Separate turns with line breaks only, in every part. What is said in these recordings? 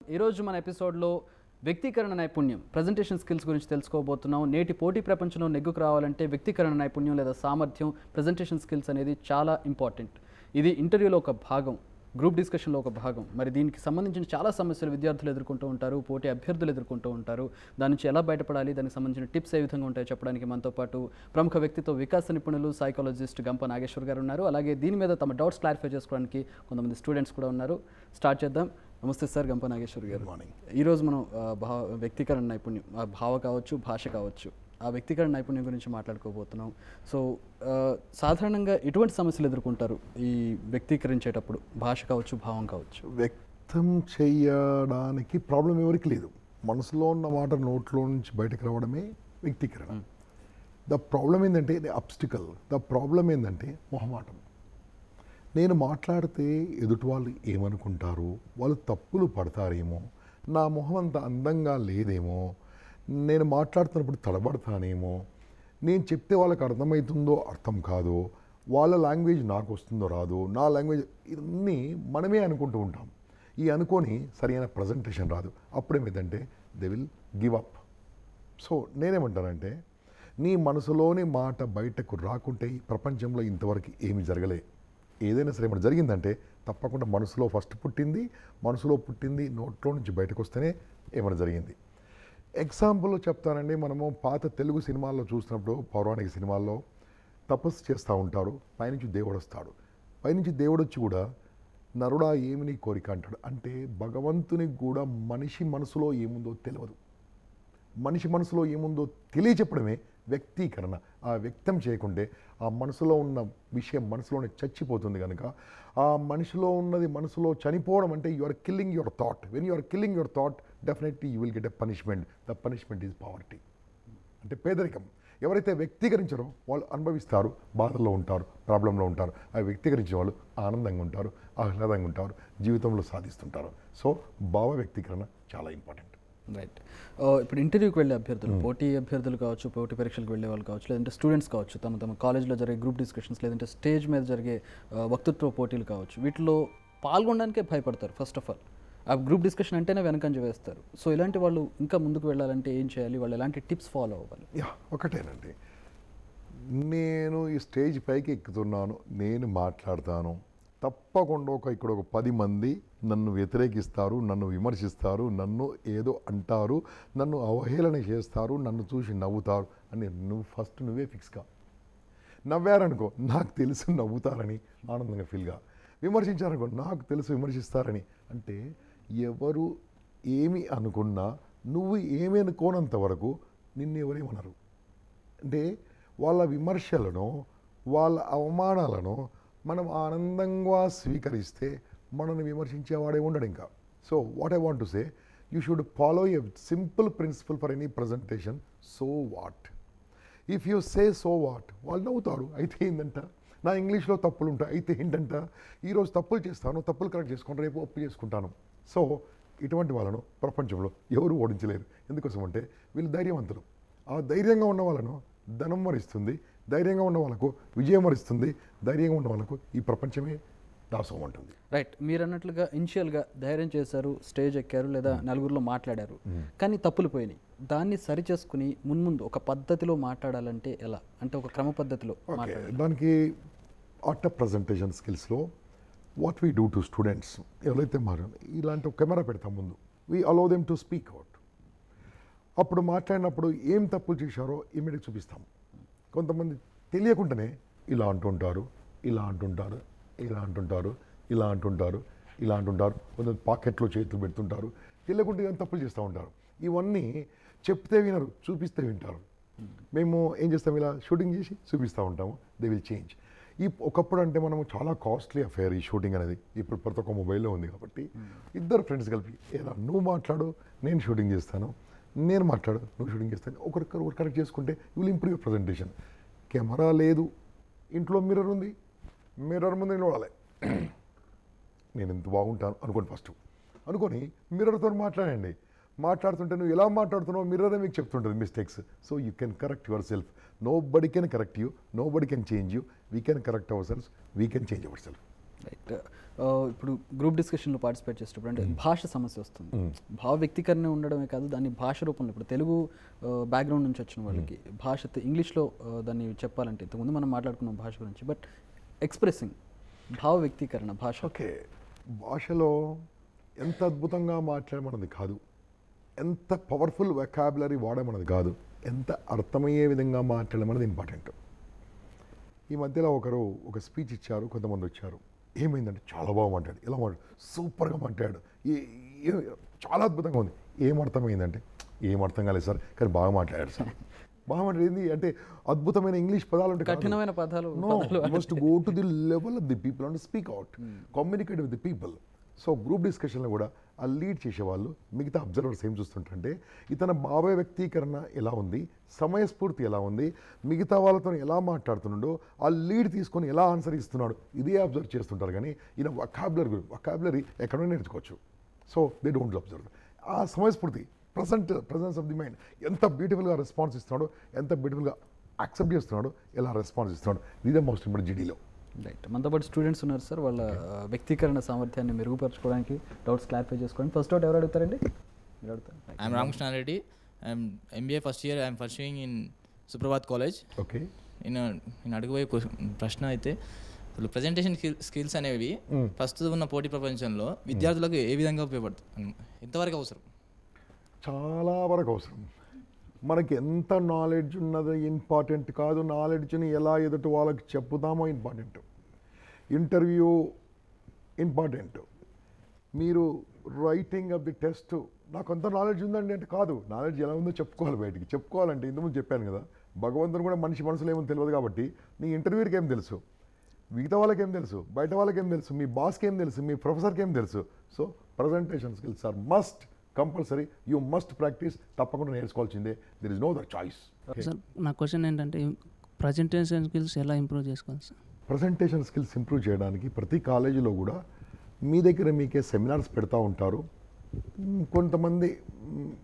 ఈరోజు మన ఎపిసోడ్లో వ్యక్తీకరణ నైపుణ్యం ప్రజెంటేషన్ స్కిల్స్ గురించి తెలుసుకోబోతున్నాం. నేటి పోటీ ప్రపంచంలో నెగ్గుకు రావాలంటే వ్యక్తీకరణ నైపుణ్యం లేదా సామర్థ్యం ప్రజెంటేషన్ స్కిల్స్ అనేది చాలా ఇంపార్టెంట్. ఇది ఇంటర్వ్యూలో ఒక భాగం, గ్రూప్ డిస్కషన్లో ఒక భాగం. మరి దీనికి సంబంధించిన చాలా సమస్యలు విద్యార్థులు ఎదుర్కొంటూ ఉంటారు, పోటీ అభ్యర్థులు ఎదుర్కొంటూ ఉంటారు. దాని నుంచి ఎలా బయటపడాలి, దానికి సంబంధించిన టిప్స్ ఏ విధంగా ఉంటాయో చెప్పడానికి మనతో పాటు ప్రముఖ వ్యక్తిత్వ వికాస నిపుణులు సైకాలజిస్ట్ గంప నాగేశ్వర్ గారు ఉన్నారు. అలాగే దీని మీద తమ డౌట్స్ క్లారిఫై చేసుకోవడానికి కొంతమంది స్టూడెంట్స్ కూడా ఉన్నారు. స్టార్ట్ చేద్దాం. నమస్తే సార్, గంప నాగేశ్వర్ గారు.
మార్నింగ్.
ఈరోజు మనం వ్యక్తీకరణ నైపుణ్యం, భావ కావచ్చు, భాష కావచ్చు, ఆ వ్యక్తీకరణ నైపుణ్యం గురించి మాట్లాడుకోబోతున్నాం. సో సాధారణంగా ఎటువంటి సమస్యలు ఎదుర్కొంటారు ఈ వ్యక్తీకరించేటప్పుడు, భాష కావచ్చు, భావం కావచ్చు?
వ్యక్తం చేయడానికి ప్రాబ్లం ఎవరికి లేదు. మనసులో ఉన్న మాట నోట్లో నుంచి బయటకు రావడమే వ్యక్తీకరణ. ద ప్రాబ్లం ఏంటంటే అబ్స్టికల్. ద ప్రాబ్లం ఏంటంటే మొహమాటం. నేను మాట్లాడితే ఎదుటి వాళ్ళు ఏమనుకుంటారు, వాళ్ళు తప్పులు పడతారేమో, నా మొహం అంత అందంగా లేదేమో, నేను మాట్లాడుతున్నప్పుడు తడబడతానేమో, నేను చెప్తే వాళ్ళకి అర్థమవుతుందో అర్థం కాదో, వాళ్ళ లాంగ్వేజ్ నాకు వస్తుందో రాదో, నా లాంగ్వేజ్, ఇవన్నీ మనమే అనుకుంటూ ఉంటాం. ఈ అనుకొని సరైన ప్రజెంటేషన్ రాదు. అప్పుడేమైందంటే they will give up. So నేనేమంటానంటే, నీ మనసులోని మాట బయటకు రాకుంటే ఈ ప్రపంచంలో ఇంతవరకు ఏమి జరగలే. ఏదైనా సరే ఏమైనా జరిగిందంటే తప్పకుండా మనసులో ఫస్ట్ పుట్టింది, మనసులో పుట్టింది నోట్లో నుంచి బయటకు వస్తేనే ఏమైనా జరిగింది. ఎగ్జాంపుల్ చెప్తానండి. మనము పాత తెలుగు సినిమాల్లో చూసినప్పుడు, పౌరాణిక సినిమాల్లో తపస్సు చేస్తూ ఉంటారు, పైనుంచి దేవుడు వస్తాడు. పైనుంచి దేవుడు వచ్చి కూడా నరుడా ఏమి నీ కోరిక అంటాడు. అంటే భగవంతునికి కూడా మనిషి మనసులో ఏముందో తెలియదు. మనిషి మనసులో ఏముందో తెలియచెప్పడమే వ్యక్తీకరణ. ఆ వ్యక్తం చేయకుంటే ఆ మనసులో ఉన్న విషయం మనసులోనే చచ్చిపోతుంది. కనుక ఆ మనిషిలో ఉన్నది మనసులో చనిపోవడం అంటే you are killing your thought. When you are killing your thought, definitely you will get a punishment. The punishment is poverty, అంటే పేదరికం. ఎవరైతే వ్యక్తీకరించారో వాళ్ళు అనుభవిస్తారు, బాధల్లో ఉంటారు, ప్రాబ్లంలో ఉంటారు. ఆ వ్యక్తీకరించిన వాళ్ళు ఆనందంగా ఉంటారు, ఆహ్లాదంగా ఉంటారు, జీవితంలో సాధిస్తుంటారు. సో భావ వ్యక్తీకరణ చాలా ఇంపార్టెంట్.
రైట్. ఇప్పుడు ఇంటర్వ్యూకి వెళ్ళే అభ్యర్థులు, పోటీ అభ్యర్థులు కావచ్చు, పోటీ పరీక్షలకు వెళ్ళే వాళ్ళు కావచ్చు, లేదంటే స్టూడెంట్స్ కావచ్చు, తమ కాలేజ్లో జరిగే గ్రూప్ డిస్కషన్స్, లేదంటే స్టేజ్ మీద జరిగే వక్తృత్వ పోటీలు కావచ్చు, వీటిలో పాల్గొనడానికే భయపడతారు. ఫస్ట్ ఆఫ్ ఆల్ ఆ గ్రూప్ డిస్కషన్ అంటేనే వెనకంజ వేస్తారు. సో ఇలాంటి వాళ్ళు ఇంకా ముందుకు వెళ్ళాలంటే ఏం చేయాలి, వాళ్ళు ఎలాంటి టిప్స్ ఫాలో అవ్వాలి?
ఒకటేనండి, నేను ఈ స్టేజ్ పైకి ఎక్కుతున్నాను, నేను మాట్లాడతాను, తప్పకుండా ఇక్కడ ఒక 10 మంది నన్ను వ్యతిరేకిస్తారు, నన్ను విమర్శిస్తారు, నన్ను ఏదో అంటారు, నన్ను అవహేళన చేస్తారు, నన్ను చూసి నవ్వుతారు అని నువ్వే ఫిక్స్గా. నవ్వారనుకో నాకు తెలుసు నవ్వుతారని ఆనందంగా ఫీల్గా, విమర్శించారనుకో నాకు తెలుసు విమర్శిస్తారని. అంటే ఎవరు ఏమి అనుకున్నా నువ్వు ఏమి అనుకోనంత వరకు నిన్ను ఎవరేమనరు. అంటే వాళ్ళ విమర్శలను, వాళ్ళ అవమానాలను మనం ఆనందంగా స్వీకరిస్తే మనల్ని విమర్శించేవాడే ఉండడు ఇంకా. So what I want to say, you should follow a simple principal for any presentation. So what, if you say so what, వాళ్ళు నవ్వుతారు, అయితే ఏంటంట నా ఇంగ్లీష్లో తప్పులు ఉంటాయి, అయితే ఏంటంట ఈరోజు తప్పులు చేస్తాను, తప్పులు కరెక్ట్ చేసుకుంటాను, రేపు ఒప్పు చేసుకుంటాను. సో ఇటువంటి వాళ్ళను ప్రపంచంలో ఎవరు ఓడించలేరు. ఎందుకోసం అంటే వీళ్ళు ధైర్యవంతులు. ఆ ధైర్యంగా ఉన్న వాళ్ళను ధనం వరిస్తుంది, ధైర్యంగా ఉన్న వాళ్ళకు విజయం వరిస్తుంది, ధైర్యంగా ఉన్న వాళ్ళకు ఈ ప్రపంచమే దాసం ఉంటుంది.
రైట్. మీరు అన్నట్లుగా ఇనిషియల్గా ధైర్యం చేశారు, స్టేజ్ ఎక్కారు, లేదా నలుగురిలో మాట్లాడారు, కానీ తప్పులు పోయినాయి. దాన్ని సరిచేసుకుని మున్ముందు ఒక పద్ధతిలో మాట్లాడాలంటే ఎలా, అంటే ఒక క్రమ పద్ధతిలో మాట్లాడాలి.
దానికి ఆర్ట్ ఆఫ్ ప్రజెంటేషన్ స్కిల్స్లో what we do to students, ఎవరైతే ఇలాంటి ఒక కెమెరా పెడతాం ముందు, we allow them to speak out. అప్పుడు మాట్లాడినప్పుడు ఏం తప్పులు చేశారో ఇమీడియట్ చూపిస్తాం. కొంతమంది తెలియకుండానే ఇలా అంటుంటారు, ఇలా అంటుంటారు, ఇలా అంటుంటారు, ఇలా అంటుంటారు, ఇలా అంటుంటారు, కొంతమంది పాకెట్లో చేతులు పెడుతుంటారు, తెలియకుండా ఏం తప్పులు చేస్తూ ఉంటారు. ఇవన్నీ చెప్తే వినరు, చూపిస్తే వింటారు. మేము ఏం చేస్తాం, ఇలా షూటింగ్ చేసి చూపిస్తూ ఉంటాము. They will change. ఒకప్పుడు అంటే మనము చాలా కాస్ట్లీ అఫేర్ ఈ షూటింగ్ అనేది. ఇప్పుడు ప్రతి ఒక్క మొబైల్లో ఉంది కాబట్టి ఇద్దరు ఫ్రెండ్స్ కలిపి ఏదో నువ్వు మాట్లాడు నేను షూటింగ్ చేస్తాను, నేను మాట్లాడు నువ్వు షూటింగ్ చేస్తాను, ఒకరికొకరు కరెక్ట్ చేసుకుంటే you will improve your presentation. Camera లేదు, ఇంట్లో మిర్రర్ ఉంది, మిర్రర్ ముందు నిలబడాలి. నేను ఎంత బాగుంటాను అనుకోండి ఫస్ట్, అనుకొని మిర్రర్తో మాట్లాడండి. మాట్లాడుతుంటే నువ్వు ఎలా మాట్లాడుతున్నావు మిర్రరే మీకు చెప్తుంటుంది mistakes. So you can correct yourself. Nobody can correct you, nobody can change you, we can correct ourself, we can change ourself.
Right. ఇప్పుడు గ్రూప్ డిస్కషన్లో పార్టిసిపేట్ చేసేటప్పుడు అంటే భాష సమస్య వస్తుంది. భావ వ్యక్తీకరణ ఉండడమే కాదు, దాన్ని భాష రూపంలో ఇప్పుడు తెలుగు బ్యాక్గ్రౌండ్ నుంచి వచ్చిన వాళ్ళకి భాష ఇంగ్లీష్లో దాన్ని చెప్పాలంటే ఇంతకుముందు మనం మాట్లాడుకున్నాం భాష గురించి, బట్ ఎక్స్ప్రెసింగ్ భావ వ్యక్తీకరణ భాష.
ఓకే, భాషలో ఎంత అద్భుతంగా మాట్లాడమన్నది కాదు, ఎంత పవర్ఫుల్ వెకాబులరీ వాడమన్నది కాదు, ఎంత అర్థమయ్యే విధంగా మాట్లాడమన్నది ఇంపార్టెంట్. ఈ మధ్యలో ఒక స్పీచ్ ఇచ్చారు, కొంతమంది వచ్చారు, ఏమైందంటే చాలా బాగా మాట్లాడు, ఇలా మాట్లాడు, సూపర్గా మాట్లాడు, చాలా అద్భుతంగా ఉంది. ఏం అర్థమైందంటే ఏం అర్థం కాలేదు సార్, కానీ బాగా మాట్లాడాడు సార్. బాగా మాట్లాడింది అంటే అద్భుతమైన ఇంగ్లీష్ పదాలు ఉంటాయి,
కఠినమైన పదాలు.
Must go to the level of the people and speak out, communicate with the people. So group డిస్కషన్లో కూడా ఆ లీడ్ చేసేవాళ్ళు మిగతా అబ్జర్వర్స్ ఏం చూస్తుంటే ఇతని భావ వ్యక్తీకరణ ఎలా ఉంది, సమయస్ఫూర్తి ఎలా ఉంది, మిగతా వాళ్ళతో ఎలా మాట్లాడుతున్నాడో ఆ లీడ్ తీసుకొని ఎలా ఆన్సర్ ఇస్తున్నాడు, ఇదే అబ్జర్వ్ చేస్తుంటారు. కానీ ఈయన వొకాబులరీ ఎక్కడో నేర్చుకోవచ్చు. సో దే డోంట్ అబ్జర్వ్ ఆ సమయస్ఫూర్తి, ప్రజెన్స్ ఆఫ్ ది మైండ్, ఎంత బ్యూటిఫుల్గా రెస్పాన్స్ ఇస్తున్నాడు, ఎంత బ్యూటిఫుల్గా యాక్సెప్ట్ చేస్తున్నాడు, ఎలా రెస్పాన్స్ ఇస్తున్నాడు, ఇదే మోస్ట్ ఇంపార్టెంట్ జీడీలో.
రైట్. మనతో పాటు స్టూడెంట్స్ ఉన్నారు సార్, వాళ్ళ వ్యక్తీకరణ సామర్థ్యాన్ని మెరుగుపరచుకోవడానికి డౌట్స్ క్లారిఫై చేసుకోండి. ఫస్ట్ డౌట్ ఎవరు అడుగుతారండి? మీరు అడుగుతారు.
I'm Ramakrishna Reddy, I'm MBA first year, I'm pursuing in Suprabhat college.
Okay,
నేను అడగబోయే ప్రశ్న అయితే ఇప్పుడు ప్రజెంటేషన్ స్కిల్స్ అనేవి ప్రస్తుతం ఉన్న పోటీ ప్రపంచంలో విద్యార్థులకు ఏ విధంగా ఉపయోగపడుతుంది, ఎంతవరకు అవసరం?
చాలా వరకు అవసరం. మనకి ఎంత నాలెడ్జ్ ఉన్నది ఇంపార్టెంట్ కాదు, నాలెడ్జ్ని ఎలా ఎదుటి వాళ్ళకి చెప్పుదామో ఇంపార్టెంట్. Interview important. మీరు రైటింగ్ ఆఫ్ ది టెస్ట్ నాకు అంత నాలెడ్జ్ ఉందండి అంటే కాదు, నాలెడ్జ్ ఎలా ఉందో చెప్పుకోవాలి, బయటికి చెప్పుకోవాలంటే ఇంతకుముందు చెప్పాను కదా, భగవంతుని కూడా మనిషి మనసులో ఏమో తెలియదు కాబట్టి నీ ఇంటర్వ్యూకి ఏం తెలుసు, మిగతా వాళ్ళకి ఏం తెలుసు, బయట వాళ్ళకి ఏం తెలుసు, మీ బాస్కి ఏం తెలుసు, మీ ప్రొఫెసర్కి ఏం తెలుసు. So presentation skills are must, compulsory, you must practice, తప్పకుండా నేర్చుకోవాల్సిందే, there is no other choice.
Sir నా క్వశ్చన్ ఏంటంటే ప్రజెంటేషన్ స్కిల్స్ ఎలా ఇంప్రూవ్ చేసుకోవాలి సార్?
ప్రజెంటేషన్ స్కిల్స్ ఇంప్రూవ్ చేయడానికి ప్రతి కాలేజీలో కూడా మీ దగ్గర మీకే సెమినార్స్ పెడతా ఉంటారు, కొంతమంది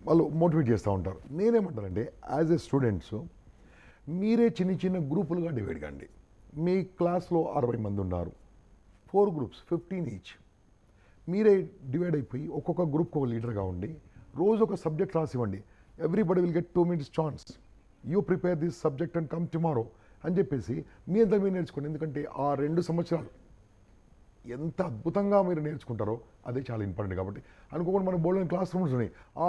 వాళ్ళు మోటివేట్ చేస్తూ ఉంటారు. నేనేమంటానంటే యాజ్ ఏ స్టూడెంట్స్ మీరే చిన్న చిన్న గ్రూపులుగా డివైడ్ కండి. మీ క్లాస్లో 60 మంది ఉన్నారు, 4 groups 15 ఈచ్. మీరే డివైడ్ అయిపోయి ఒక్కొక్క గ్రూప్కి ఒక లీడర్గా ఉండి రోజు ఒక సబ్జెక్ట్ రాసివ్వండి. Everybody will get 2 minutes chance, you prepare this subject and come tomorrow అని చెప్పేసి మీ అంతా మీరు నేర్చుకోండి. ఎందుకంటే ఆ 2 సంవత్సరాలు ఎంత అద్భుతంగా మీరు నేర్చుకుంటారో అదే చాలా ఇంపార్టెంట్. కాబట్టి అనుకోకుండా మన బోల్డెన్ క్లాస్ రూమ్స్ ఉన్నాయి, ఆ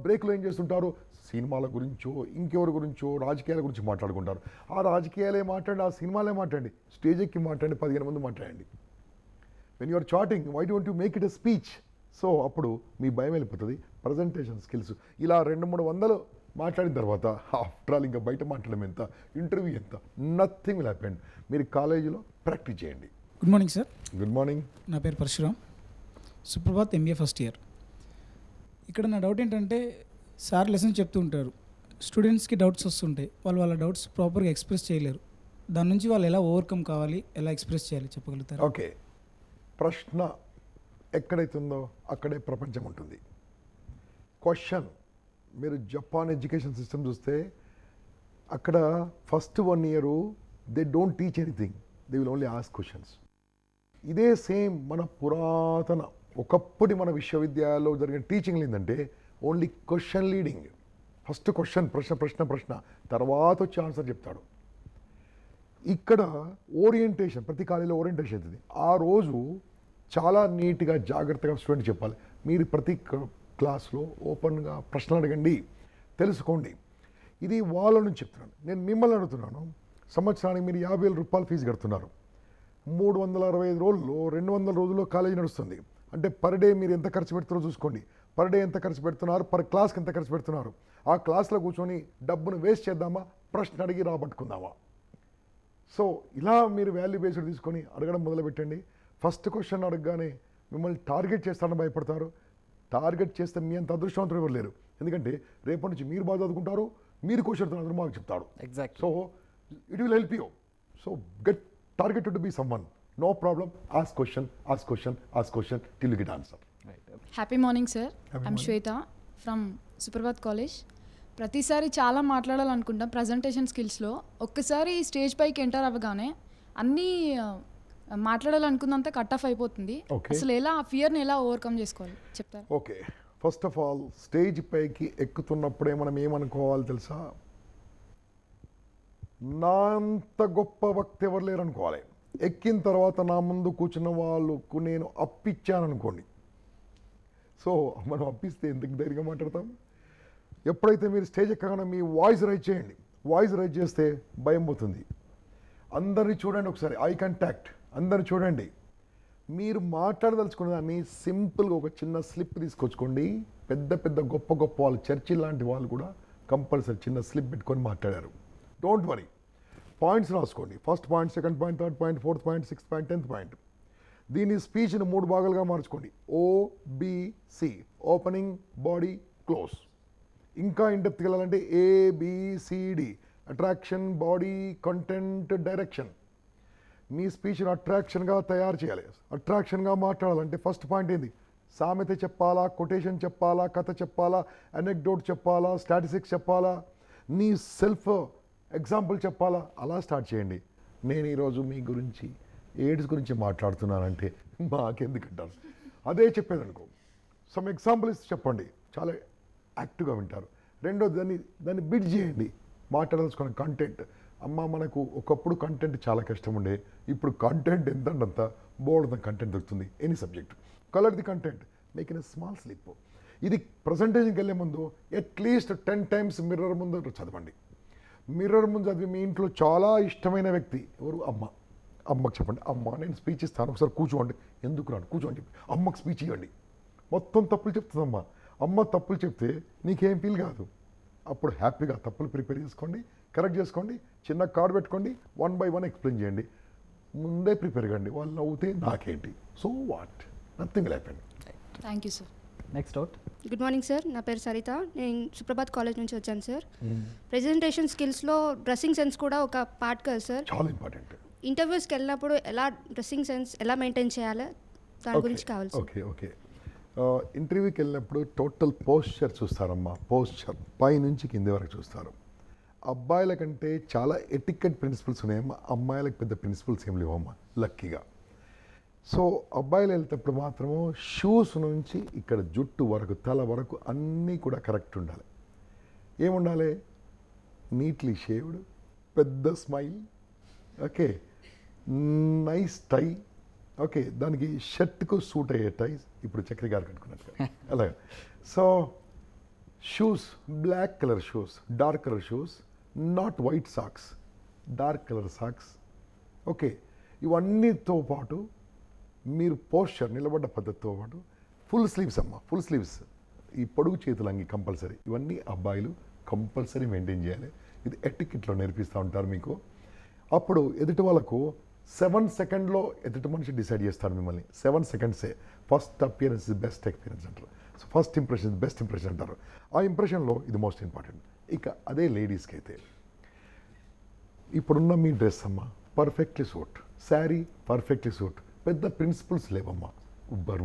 బ్రేక్లో ఏం చేస్తుంటారు, సినిమాల గురించో ఇంకెవరి గురించో రాజకీయాల గురించి మాట్లాడుకుంటారు. ఆ రాజకీయాలే మాట్లాడి, ఆ సినిమాలే మాట్లాడండి, స్టేజ్ ఎక్కి మాట్లాడండి, 15 మంది మాట్లాడండి. When you're chatting why don't you make it a speech? So అప్పుడు మీ భయం వెళ్ళిపోతుంది. ప్రజెంటేషన్ స్కిల్స్ ఇలా 200-300 మాట్లాడిన తర్వాత ఆఫ్టర్ ఆల్ ఇంకా బయట మాట్లాడడం ఎంత, ఇంటర్వ్యూ ఎంత, నథింగ్ విల్ హ్యాపెన్. మీరు కాలేజీలో ప్రాక్టీస్ చేయండి.
Good morning sir.
Good morning.
నా పేరు Parashuram, Suprabhat MBA first year. ఇక్కడ నా డౌట్ ఏంటంటే సార్ లెసన్స్ చెప్తూ ఉంటారు, స్టూడెంట్స్కి డౌట్స్ వస్తుంటాయి, వాళ్ళ డౌట్స్ ప్రాపర్గా ఎక్స్ప్రెస్ చేయలేరు. దాని నుంచి వాళ్ళు ఎలా ఓవర్కమ్ కావాలి, ఎలా ఎక్స్ప్రెస్ చేయాలి చెప్పగలుగుతారు?
ఓకే, ప్రశ్న ఎక్కడైతుందో అక్కడే ప్రపంచం ఉంటుంది. క్వశ్చన్, మీరు జపాన్ ఎడ్యుకేషన్ సిస్టమ్ చూస్తే అక్కడ first 1 year they don't teach anything, they will only ask questions. ఇదే సేమ్ మన పురాతన ఒకప్పటి మన విశ్వవిద్యాలయాల్లో జరిగిన టీచింగ్ ఏంటంటే only question leading. First question, ప్రశ్న, తర్వాత వచ్చి ఆన్సర్ చెప్తాడు. ఇక్కడ ఓరియంటేషన్, ప్రతి కాలేజీలో ఓరియంటేషన్ అవుతుంది. ఆ రోజు చాలా నీట్గా జాగ్రత్తగా స్టూడెంట్ చెప్పాలి. మీరు ప్రతి క్లాస్లో ఓపెన్గా ప్రశ్నలు అడగండి, తెలుసుకోండి. ఇది వాళ్ళ నుంచి చెప్తున్నాను. నేను మిమ్మల్ని అడుగుతున్నాను, సంవత్సరానికి మీరు 50,000 రూపాయలు ఫీజు కడుతున్నారు. 365 రోజుల్లో 200 రోజుల్లో కాలేజీ నడుస్తుంది. అంటే పర్ డే మీరు ఎంత ఖర్చు పెడుతున్నారో చూసుకోండి. పర్ డే ఎంత ఖర్చు పెడుతున్నారు, పర్ క్లాస్కి ఎంత ఖర్చు పెడుతున్నారు. ఆ క్లాస్లో కూర్చొని డబ్బును వేస్ట్ చేద్దామా, ప్రశ్న అడిగి రాబట్టుకుందామా? సో ఇలా మీరు వాల్యూ బేస్డ్ తీసుకొని అడగడం మొదలుపెట్టండి. ఫస్ట్ క్వశ్చన్ అడగగానే మిమ్మల్ని టార్గెట్ చేస్తారని భయపడతారు. టార్గెట్ చేస్తే మీ అంత అదృష్టవంతులు ఎవరు లేరు. ఎందుకంటే రేపటి నుంచి మీరు బాగా చదువుకుంటారు, మీరు క్వశ్చన్ అందరూ మాకు చెప్తాడు.
Exact.
So it will help you. So get targeted to be someone. No problem, ask question till you get answer.
Happy morning sir. I'm Shweta from Suprabhat college. ప్రతిసారి చాలా మాట్లాడాలనుకుంటాం ప్రజెంటేషన్ స్కిల్స్లో. ఒక్కసారి స్టేజ్ పైకి ఎంటర్ అవ్వగానే అన్నీ మాట్లాడాలనుకున్నంత కట్ ఆఫ్ అయిపోతుంది.
Okay.
అసలు ఎలా ఆ ఫియర్ని ఎలా ఓవర్కమ్ చేసుకోవాలి చెప్తారు?
Okay, first of all stage పైకి ఎక్కుతున్నప్పుడే మనం ఏమనుకోవాలి తెలుసా? నా అంత గొప్ప వక్త ఎవరు లేరు అనుకోవాలి. ఎక్కిన తర్వాత నా ముందు కూర్చున్న వాళ్ళకు నేను అప్పిచ్చాను అనుకోండి. సో మనం అప్పిస్తే ఎందుకు ధైర్యంగా మాట్లాడతాం? ఎప్పుడైతే మీరు స్టేజ్ ఎక్కగానే మీ వాయిస్ రైజ్ చేయండి. వాయిస్ రైజ్ చేస్తే భయం పోతుంది. అందరినీ చూడండి, ఒకసారి ఐ కాంటాక్ట్, అందరిని చూడండి. మీరు మాట్లాడదలుచుకున్న దాన్ని సింపుల్గా ఒక చిన్న స్లిప్ తీసుకొచ్చుకోండి. పెద్ద పెద్ద గొప్ప గొప్ప వాళ్ళు, చర్చిల్ లాంటి వాళ్ళు కూడా కంపల్సరీ చిన్న స్లిప్ పెట్టుకొని మాట్లాడారు. డోంట్ వరీ, పాయింట్స్ రాసుకోండి. First point, second point, third point, fourth point, sixth point, 10th point. దీని స్పీచ్ని 3 భాగాలుగా మార్చుకోండి. OBC, opening, body, close. ఇంకా ఇండెప్త్కి వెళ్ళాలంటే ABCD, attraction, body, content, direction. మీ స్పీచ్ని అట్రాక్షన్గా తయారు చేయాలి. అట్రాక్షన్గా మాట్లాడాలంటే ఫస్ట్ పాయింట్ ఏంది? సామెత చెప్పాలా, కొటేషన్ చెప్పాలా, కథ చెప్పాలా, అనెక్డోట్ చెప్పాలా, స్టాటిస్టిక్స్ చెప్పాలా, నీ సెల్ఫ్ ఎగ్జాంపుల్ చెప్పాలా, అలా స్టార్ట్ చేయండి. నేను ఈరోజు మీ గురించి ఎయిడ్స్ గురించి మాట్లాడుతున్నానంటే మాకెందుకంటారు? అదే చెప్పేది అనుకో, సమ్ ఎగ్జాంపుల్ ఇస్తే చెప్పండి, చాలా యాక్టివ్గా వింటారు. రెండోది దాన్ని బిడ్ చేయండి. మాట్లాడాల్సుకున్న కంటెంట్. అమ్మ, మనకు ఒకప్పుడు కంటెంట్ చాలా కష్టం ఉండే, ఇప్పుడు కంటెంట్ ఎంతంత బోర్డు కంటెంట్ దొరుకుతుంది. Any subject, colour the content, make in a small slip. ఇది ప్రజెంటేషన్కి వెళ్ళే ముందు అట్లీస్ట్ 10 times మిర్రర్ ముందు చదవండి. మిర్రర్ ముందు చదివి మీ ఇంట్లో చాలా ఇష్టమైన వ్యక్తి ఎవరు? అమ్మ. అమ్మకి చెప్పండి, అమ్మ నేను స్పీచ్ ఇస్తాను, ఒకసారి కూర్చోండి. ఎందుకు రాను, కూర్చోండి చెప్పి అమ్మకి స్పీచ్ ఇవ్వండి. మొత్తం తప్పులు చెప్తుందమ్మా. అమ్మ తప్పులు చెప్తే నీకేం ఫీల్ కాదు. అప్పుడు హ్యాపీగా తప్పులు ప్రిపేర్ చేసుకోండి, కరెక్ట్ చేసుకోండి, చిన్న కార్డు పెట్టుకోండి, 1 by 1 ఎక్స్ప్లెయిన్ చేయండి. ముందే ప్రిపేర్ కండి. వాళ్ళు నవ్వుతే నాకేంటి, so what, nothing will happen.
Thank you sir.
Next out.
Good morning sir, నా పేరు సరిత, నేను సుప్రభాత్ కాలేజ్ నుంచి వచ్చాను సార్. ప్రెజెంటేషన్ స్కిల్స్లో డ్రెస్సింగ్ సెన్స్ కూడా ఒక పార్ట్ కదా సార్?
చాలా ఇంపార్టెంట్.
ఇంటర్వ్యూస్కి వెళ్ళినప్పుడు ఎలా డ్రెస్సింగ్ సెన్స్ ఎలా మెయింటైన్ చేయాలి, దాని గురించి కావాలి సార్.
ఓకే ఇంటర్వ్యూకి వెళ్ళినప్పుడు టోటల్ పోస్చర్ చూస్తారమ్మా. పోస్చర్ పైనుంచి కింది వరకు చూస్తారు. అబ్బాయిల కంటే చాలా ఎటికెట్ ప్రిన్సిపల్స్ ఉన్నాయమ్మా, అమ్మాయిలకు పెద్ద ప్రిన్సిపల్స్ ఏం లేవమ్మా లక్కీగా. సో అబ్బాయిలు వెళ్తేప్పుడు మాత్రము షూస్ నుంచి ఇక్కడ జుట్టు వరకు, తల వరకు అన్నీ కూడా కరెక్ట్ ఉండాలి. ఏముండాలి? నీట్లీ షేవ్డ్, పెద్ద స్మైల్, ఓకే, నైస్ టై, ఓకే, దానికి షర్ట్కు సూట్ అయ్యే టైస్, ఇప్పుడు చక్రి గారు కట్టుకున్నట్టు అలాగే. So shoes, black colour shoes, dark colour shoes, not white socks, dark colour socks, okay. ఇవన్నీతో పాటు మీరు పోస్చర్, నిలబడ్డ పద్ధతితో పాటు ఫుల్ స్లీవ్స్ అమ్మ, ఫుల్ స్లీవ్స్, ఈ పొడుగు చేతులు అంగి కంపల్సరీ. ఇవన్నీ అబ్బాయిలు కంపల్సరీ మెయింటైన్ చేయాలి. ఇది ఎటికెట్లో నేర్పిస్తూ ఉంటారు మీకు. అప్పుడు ఎదుటి వాళ్ళకు 7 seconds ఎదుటి మనిషి డిసైడ్ చేస్తాడు మిమ్మల్ని. 7 seconds first appearance is best experience అంటారు. So first impression best impression అంటారు. ఆ ఇంప్రెషన్లో ఇది మోస్ట్ ఇంపార్టెంట్. ఇక అదే లేడీస్కి అయితే ఇప్పుడున్న మీ డ్రెస్ అమ్మ perfectly suit, sari perfectly suit, పెద్ద ప్రిన్సిపల్స్ లేవమ్మా.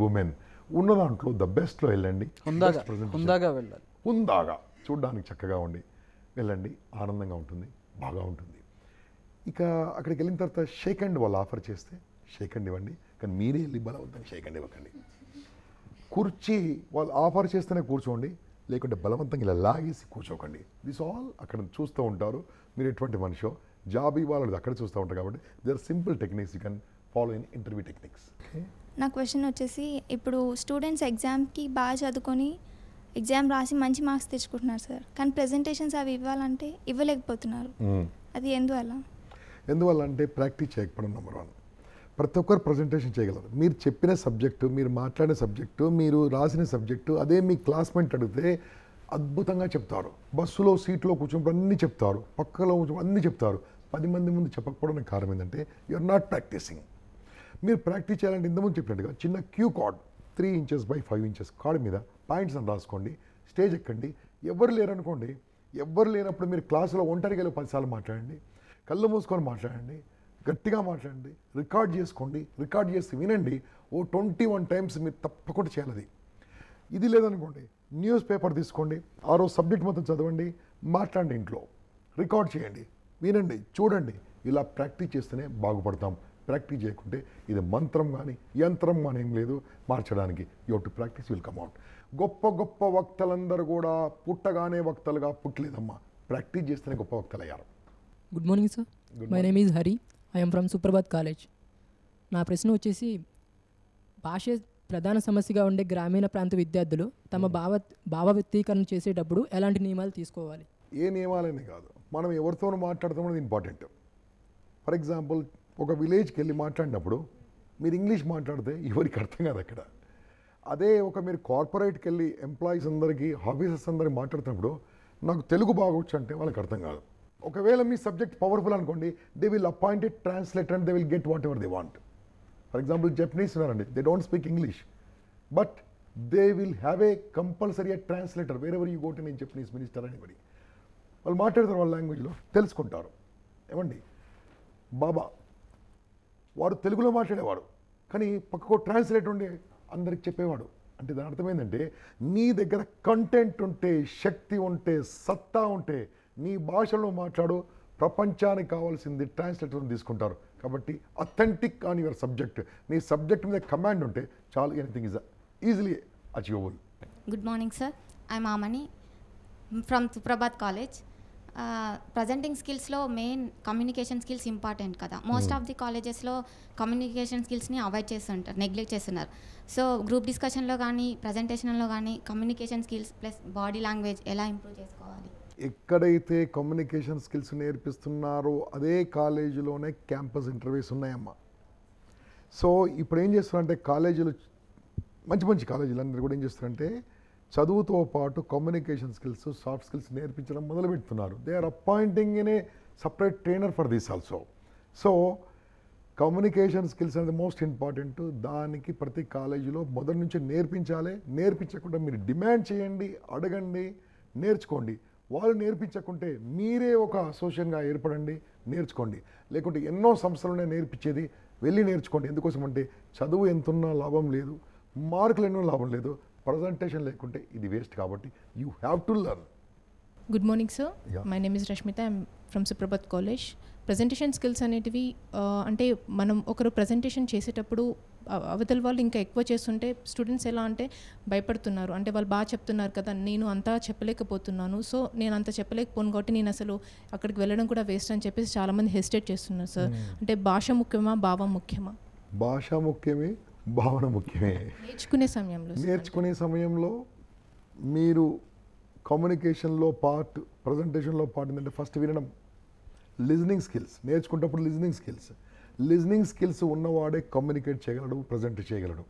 ఉమెన్ ఉన్న దాంట్లో ద బెస్ట్లో వెళ్ళండి,
హుందాగా వెళ్ళాలి,
హుందాగా చూడడానికి చక్కగా ఉండి వెళ్ళండి, ఆనందంగా ఉంటుంది, బాగా ఉంటుంది. ఇక అక్కడికి వెళ్ళిన తర్వాత షేక్ హ్యాండ్ వాళ్ళు ఆఫర్ చేస్తే షేక్ హ్యాండ్ ఇవ్వండి, కానీ మీరే వెళ్ళి బలవంతంగా షేక్ హ్యాండ్ ఇవ్వకండి. కుర్చీ వాళ్ళు ఆఫర్ చేస్తేనే కూర్చోండి, లేకుంటే బలవంతంగా ఇలా లాగేసి కూర్చోకండి. దిస్ ఆల్ అక్కడ చూస్తూ ఉంటారు మీరు ఎటువంటి మనిషో. జాబ్ ఇవ్వాలి అక్కడ చూస్తూ ఉంటారు. కాబట్టి they are simple techniques you can follow in interview techniques.
నా క్వశ్చన్ వచ్చేసి, ఇప్పుడు స్టూడెంట్స్ ఎగ్జామ్కి బాగా చదువుకొని ఎగ్జామ్ రాసి మంచి మార్క్స్ తెచ్చుకుంటున్నారు సార్, కానీ ప్రెజెంటేషన్స్ అవి ఇవ్వాలంటే ఇవ్వలేకపోతున్నారు. అది ఎందువల్ల
అంటే ప్రాక్టీస్ చేయకపోవడం నెంబర్ 1. ప్రతి ఒక్కరు ప్రజెంటేషన్ చేయగలరు. మీరు చెప్పిన సబ్జెక్టు, మీరు మాట్లాడిన సబ్జెక్టు, మీరు రాసిన సబ్జెక్టు అదే మీ క్లాస్మేట్ అడిగితే అద్భుతంగా చెప్తారు. బస్సులో సీట్లో కూర్చున్నప్పుడు అన్నీ చెప్తారు, పక్కలో కూర్చొని అన్నీ చెప్తారు. 10 మంది ముందు చెప్పకపోవడానికి కారణం ఏంటంటే యు ఆర్ నాట్ ప్రాక్టీసింగ్. మీరు ప్రాక్టీస్ చేయాలంటే ఇంతకుముందు చెప్పినట్టుగా చిన్న cue card 3 inches by 5 inches card మీద పాయింట్స్ అని రాసుకోండి, స్టేజ్ ఎక్కండి. ఎవరు లేరనుకోండి, ఎవరు లేనప్పుడు మీరు క్లాసులో ఒంటరిగా 10 సార్లు మాట్లాడండి, కళ్ళు మూసుకొని మాట్లాడండి, గట్టిగా మాట్లాడండి, రికార్డ్ చేసుకోండి, రికార్డ్ చేసి వినండి. 21 times మీరు తప్పకుండా చేయాలి. ఇది లేదనుకోండి, న్యూస్ పేపర్ తీసుకోండి, ఆ రోజు సబ్జెక్ట్ మొత్తం చదవండి, మాట్లాడండి, ఇంట్లో రికార్డ్ చేయండి, వినండి, చూడండి. ఇలా ప్రాక్టీస్ చేస్తేనే బాగుపడతాం. ప్రాక్టీస్ చేయకుంటే ఇది మంత్రం కానీ యంత్రం కానీ ఏం లేదు మార్చడానికి. You have to practice, will come out. గొప్ప గొప్ప వక్తలందరూ కూడా పుట్టగానే వక్తలుగా పుట్టలేదమ్మా, ప్రాక్టీస్ చేస్తేనే గొప్ప వక్తలు అయ్యారు.
Good morning sir, my name is Hari, I'm from Suprabhat college. నా ప్రశ్న వచ్చేసి, భాష ప్రధాన సమస్యగా ఉండే గ్రామీణ ప్రాంత విద్యార్థులు తమ భావ వ్యక్తీకరణ చేసేటప్పుడు ఎలాంటి నియమాలు తీసుకోవాలి?
ఏ నియమాలనే కాదు, మనం ఎవరితో మాట్లాడుతామో అది ఇంపార్టెంట్. ఫర్ ఎగ్జాంపుల్, ఒక విలేజ్కి వెళ్ళి మాట్లాడినప్పుడు మీరు ఇంగ్లీష్ మాట్లాడితే ఎవరికి అర్థం కాదు అక్కడ. అదే మీరు కార్పొరేట్కి వెళ్ళి ఎంప్లాయీస్ అందరికీ, ఆఫీసర్స్ అందరికీ మాట్లాడుతున్నప్పుడు నాకు తెలుగు బాగొచ్చు అంటే వాళ్ళకి అర్థం కాదు. ఒకవేళ మీ సబ్జెక్ట్ పవర్ఫుల్ అనుకోండి, they will appointed translator and they will get whatever they want. For example, Japanese ఉన్నారండి, they don't speak English, but they will have a compulsory translator wherever you go to in Japanese minister anybody. వాళ్ళు మాట్లాడతారు వాళ్ళ లాంగ్వేజ్లో, తెలుసుకుంటారు. ఏమండి, బాబా వాడు తెలుగులో మాట్లాడేవాడు, కానీ పక్కకు ట్రాన్స్లేటర్ ఉండి అందరికి చెప్పేవాడు. అంటే దాని అర్థం ఏంటంటే, నీ దగ్గర కంటెంట్ ఉంటే, శక్తి ఉంటే, సత్తా ఉంటే, నీ భాషలో మాట్లాడు, ప్రపంచానికి కావాల్సింది ట్రాన్స్లేటర్ని తీసుకుంటారు. కాబట్టి అథెంటిక్ ఆన్ యువర్ సబ్జెక్ట్, నీ సబ్జెక్ట్ మీద కమాండ్ ఉంటే చాలు, anything is easily achievable.
Good morning sir, I'm Amani from Suprabhat college. Presenting స్కిల్స్లో మెయిన్ కమ్యూనికేషన్ స్కిల్స్ ఇంపార్టెంట్ కదా. మోస్ట్ ఆఫ్ ది కాలేజెస్లో కమ్యూనికేషన్ స్కిల్స్ని అవాయిడ్ చేస్తుంటారు, నెగ్లెక్ట్ చేస్తున్నారు. సో గ్రూప్ డిస్కషన్లో కానీ ప్రజెంటేషన్లో కానీ communication skills plus body language ఎలా ఇంప్రూవ్ చేసుకోవాలి?
ఎక్కడైతే కమ్యూనికేషన్ స్కిల్స్ నేర్పిస్తున్నారో అదే కాలేజీలోనే క్యాంపస్ ఇంటర్వ్యూస్ ఉన్నాయమ్మా. సో ఇప్పుడు ఏం చేస్తున్నారంటే కాలేజీలు, మంచి మంచి కాలేజీలు అందరూ కూడా ఏం చేస్తారంటే చదువుతో పాటు కమ్యూనికేషన్ స్కిల్స్, సాఫ్ట్ స్కిల్స్ నేర్పించడం మొదలుపెడుతున్నారు. They are appointing in a separate trainer for this also. So communication skills అనేది మోస్ట్ ఇంపార్టెంట్. దానికి ప్రతి కాలేజీలో మొదటి నుంచి నేర్పించాలి. నేర్పించకుండా మీరు డిమాండ్ చేయండి, అడగండి, నేర్చుకోండి. వాళ్ళు నేర్పించకుంటే మీరే ఒక అసోసియేషన్గా ఏర్పడండి, నేర్చుకోండి. లేకుంటే ఎన్నో సంస్థలునే నేర్పించేది, వెళ్ళి నేర్చుకోండి. ఎందుకోసం అంటే చదువు ఎంతున్నా లాభం లేదు, మార్కులు ఎన్నో లాభం లేదు, ప్రజెంటేషన్ లేకుంటే ఇది వేస్ట్. కాబట్టి you have to learn.
Good morning sir, my name is Rashmita, I'm from Suprabhat college. Presentation skills అనేటివి అంటే మనం ఒకరు ప్రజెంటేషన్ చేసేటప్పుడు అవతల వాళ్ళు ఇంకా ఎక్కువ చేస్తుంటే స్టూడెంట్స్ ఎలా అంటే భయపడుతున్నారు. అంటే వాళ్ళు బాగా చెప్తున్నారు కదా, నేను అంతా చెప్పలేకపోతున్నాను, సో నేను అంత చెప్పలేకపోను కాబట్టి నేను అసలు అక్కడికి వెళ్ళడం కూడా వేస్ట్ అని చెప్పేసి చాలామంది హెసిటేట్ చేస్తున్నారు సార్. అంటే భాష ముఖ్యమా, భావం ముఖ్యమా?
భాష ముఖ్యమే, భావన ముఖ్యమే. నేర్చుకునే సమయంలో మీరు కమ్యూనికేషన్లో పార్ట్, ప్రజెంటేషన్లో పార్ట్ ఏంటంటే ఫస్ట్ వినడం, లిజనింగ్ స్కిల్స్ నేర్చుకునేటప్పుడు లిజనింగ్ స్కిల్స్ ఉన్నవాడే కమ్యూనికేట్ చేయగలడు, ప్రజెంట్ చేయగలడు.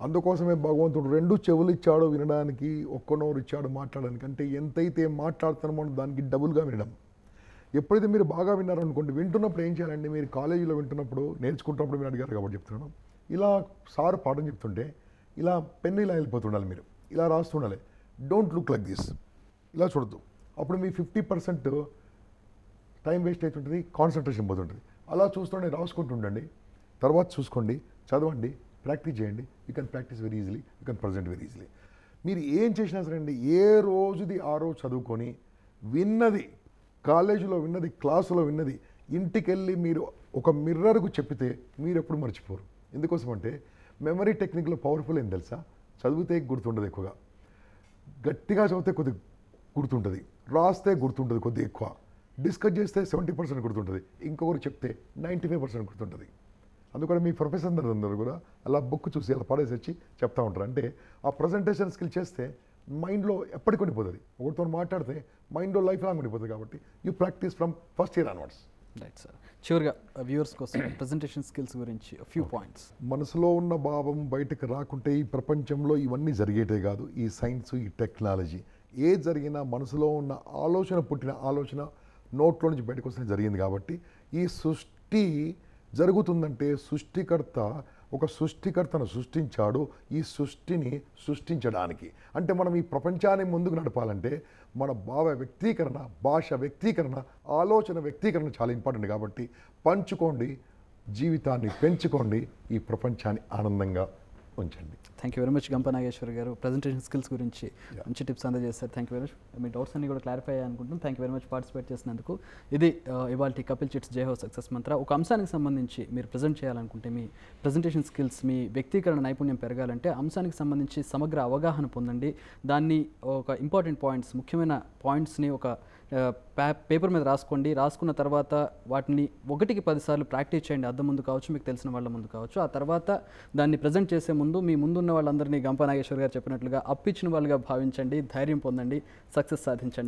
అందుకోసమే భగవంతుడు 2 చెవులు ఇచ్చాడు వినడానికి, ఒక్క నోరు ఇచ్చాడు మాట్లాడడానికి. అంటే ఎంతైతే మాట్లాడుతున్నామో దానికి డబుల్గా వినడం. ఎప్పుడైతే మీరు బాగా విన్నారనుకోండి, వింటున్నప్పుడు ఏం చేయాలండి, మీరు కాలేజీలో వింటున్నప్పుడు, నేర్చుకుంటున్నప్పుడు మీరు అడిగారు కాబట్టి చెప్తున్నాను, ఇలా సార్ పాఠం చెప్తుంటే ఇలా పెన్ను ఇలా వెళ్ళిపోతుండాలి, మీరు ఇలా రాస్తుండాలి. డోంట్ లుక్ లైక్ దిస్, ఇలా చూడద్దు. అప్పుడు మీ 50% టైం వేస్ట్ అవుతుంటుంది, కాన్సన్ట్రేషన్ పోతుంటుంది. అలా చూస్తుండే రాసుకుంటుండండి, తర్వాత చూసుకోండి, చదవండి, ప్రాక్టీస్ చేయండి. You can practice very easily, you can present very easily. మీరు ఏం చేసినా సరే అండి, ఏ రోజుది ఆ రోజు చదువుకొని విన్నది, కాలేజీలో విన్నది, క్లాసులో విన్నది ఇంటికెళ్ళి మీరు ఒక మిర్రర్కు చెప్పితే మీరు ఎప్పుడు మర్చిపోరు. ఎందుకోసం అంటే మెమరీ టెక్నిక్లో పవర్ఫుల్ ఏం తెలుసా, చదివితే గుర్తుండదు ఎక్కువగా, గట్టిగా చదివితే కొద్ది గుర్తుంటుంది, రాస్తే గుర్తుంటుంది కొద్ది ఎక్కువ, డిస్కస్ చేస్తే 70% గుర్తుంటుంది, ఇంకొకరు చెప్తే 95% గుర్తుంటుంది. అందుకని మీ ప్రొఫెసర్ అందరూ కూడా అలా బుక్ చూసి అలా పడేసి వచ్చి చెప్తా ఉంటారు. అంటే ఆ ప్రజెంటేషన్ స్కిల్ చేస్తే మైండ్లో ఎప్పటికి ఉండిపోతుంది, ఒకరితో మాట్లాడితే మైండ్లో లైఫ్ లాంగ్ ఉండిపోతుంది. కాబట్టి you practice from first year onwards.
Right sir, చివరిగా వ్యూవర్స్ కోసం ప్రజెంటేషన్ స్కిల్స్ గురించి ఫ్యూ పాయింట్స్.
మనసులో ఉన్న భావం బయటకు రాకుంటే ఈ ప్రపంచంలో ఇవన్నీ జరిగేటే కాదు. ఈ సైన్స్, ఈ టెక్నాలజీ ఏది జరిగినా మనసులో ఉన్న ఆలోచన, పుట్టిన ఆలోచన నోట్లో నుంచి బయటకు వస్తే జరిగింది. కాబట్టి ఈ సృష్టి జరుగుతుందంటే సృష్టికర్త ఒక సృష్టికర్తను సృష్టించాడు ఈ సృష్టిని సృష్టించడానికి. అంటే మనం ఈ ప్రపంచాన్ని ముందుకు నడపాలంటే మన భావ వ్యక్తీకరణ, భాష వ్యక్తీకరణ, ఆలోచన వ్యక్తీకరణ చాలా ఇంపార్టెంట్. కాబట్టి పంచుకోండి, జీవితాన్ని పెంచుకోండి, ఈ ప్రపంచాన్ని ఆనందంగా ఉంచండి.
థ్యాంక్ యూ వెరీ మచ్ గంప నాగేశ్వర్ గారు ప్రజెంటేషన్ స్కిల్స్ గురించి మంచి టిప్స్ అందజేస్తారు. Thank you very much. Me doubts అన్ని కూడా క్లారిఫై అయ్యాయి అనుకుంటున్నాం. Thank you very much participate చేసినందుకు. ఇది ఇవాళ కపిల్ చిట్స్ జై హో సక్సెస్ మంత్ర. ఒక అంశానికి సంబంధించి మీరు ప్రజెంట్ చేయాలనుకుంటే మీ ప్రజెంటేషన్ స్కిల్స్, మీ వ్యక్తీకరణ నైపుణ్యం పెరగాలంటే అంశానికి సంబంధించి సమగ్ర అవగాహన పొందండి. దాన్ని ఒక ఇంపార్టెంట్ పాయింట్స్, ముఖ్యమైన పాయింట్స్ని ఒక పేపర్ మీద రాసుకోండి. రాసుకున్న తర్వాత వాటిని 1కి 10 సార్లు ప్రాక్టీస్ చేయండి. అద్దం ముందు కావచ్చు, మీకు తెలిసిన వాళ్ళ ముందు కావచ్చు. ఆ తర్వాత దాన్ని ప్రజెంట్ చేసే ముందు మీ ముందున్న వాళ్ళందరినీ గంప నాగేశ్వర్ గారు చెప్పినట్లుగా అప్పిచ్చిన వాళ్ళుగా భావించండి, ధైర్యం పొందండి, సక్సెస్ సాధించండి.